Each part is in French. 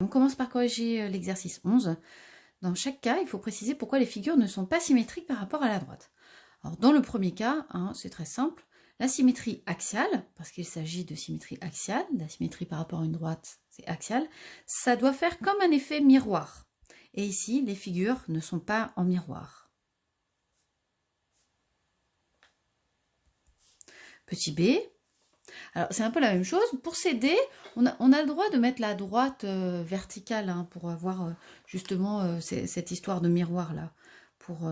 On commence par corriger l'exercice 11. Dans chaque cas, il faut préciser pourquoi les figures ne sont pas symétriques par rapport à la droite. Alors, dans le premier cas, c'est très simple, la symétrie axiale, parce qu'il s'agit de symétrie axiale, la symétrie par rapport à une droite, c'est axial, ça doit faire comme un effet miroir. Et ici, les figures ne sont pas en miroir. Petit b, alors c'est un peu la même chose. Pour s'aider, on a le droit de mettre la droite verticale pour avoir justement cette histoire de miroir là, pour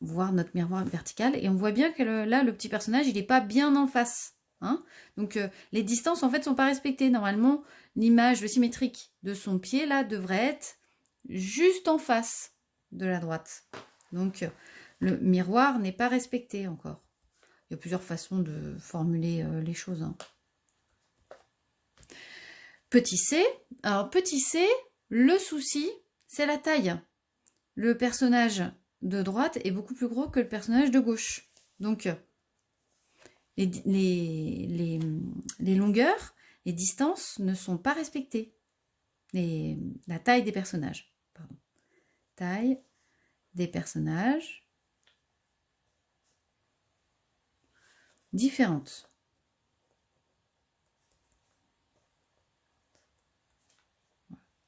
voir notre miroir vertical. Et on voit bien que là, le petit personnage, il n'est pas bien en face. Donc les distances en fait sont pas respectées. Normalement, l'image symétrique de son pied là devrait être juste en face de la droite. Donc le miroir n'est pas respecté encore. Il y a plusieurs façons de formuler les choses. Petit c. Alors, petit c, le souci, c'est la taille. Le personnage de droite est beaucoup plus gros que le personnage de gauche. Donc, les longueurs, les distances ne sont pas respectées. La taille des personnages. Pardon. Taille des personnages différentes.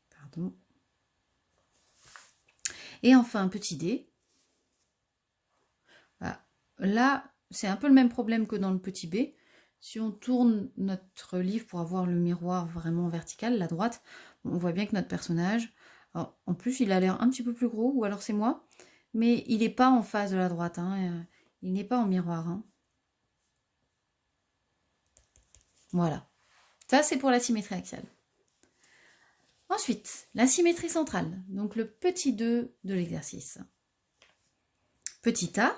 Pardon. Et enfin, petit d. Voilà. Là, c'est un peu le même problème que dans le petit b. Si on tourne notre livre pour avoir le miroir vraiment vertical, la droite, on voit bien que notre personnage, alors, en plus, il a l'air un petit peu plus gros, ou alors c'est moi, mais il n'est pas en face de la droite. Il n'est pas en miroir. Voilà. Ça, c'est pour la symétrie axiale. Ensuite, la symétrie centrale, donc le petit 2 de l'exercice. Petit a.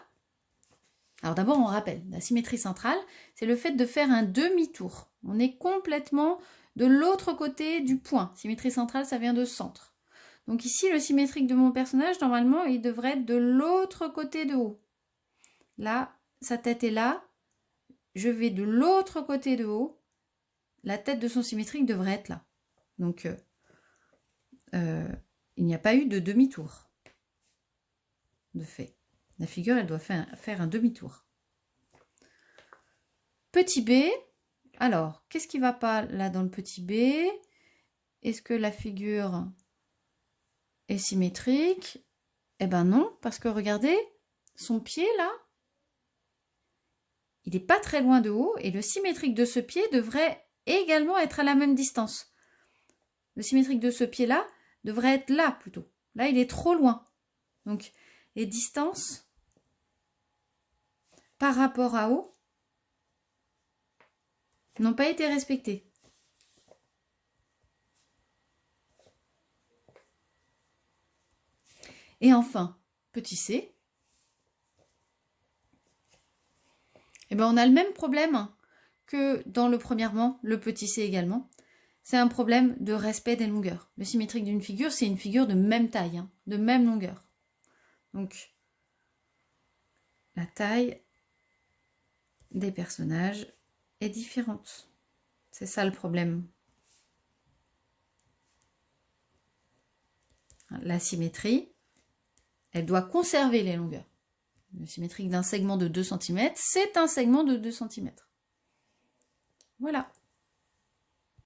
Alors d'abord, on rappelle, la symétrie centrale, c'est le fait de faire un demi-tour. On est complètement de l'autre côté du point. Symétrie centrale, ça vient de centre. Donc ici, le symétrique de mon personnage, normalement, il devrait être de l'autre côté de haut. Là, sa tête est là. Je vais de l'autre côté de haut. La tête de son symétrique devrait être là. Donc, il n'y a pas eu de demi-tour de fait. La figure, elle doit faire un demi-tour. Petit b, alors, qu'est-ce qui ne va pas là dans le petit b? Est-ce que la figure est symétrique? Eh ben non, parce que regardez, son pied là, il n'est pas très loin de haut et le symétrique de ce pied devrait également être à la même distance. Le symétrique de ce pied-là devrait être là plutôt. Là, il est trop loin. Donc, les distances par rapport à haut n'ont pas été respectées. Et enfin, petit c, eh ben, on a le même problème que dans le premièrement, le petit c également. C'est un problème de respect des longueurs. Le symétrique d'une figure, c'est une figure de même taille, de même longueur. Donc, la taille des personnages est différente. C'est ça le problème. La symétrie, elle doit conserver les longueurs. Le symétrique d'un segment de 2 cm, c'est un segment de 2 cm. Voilà.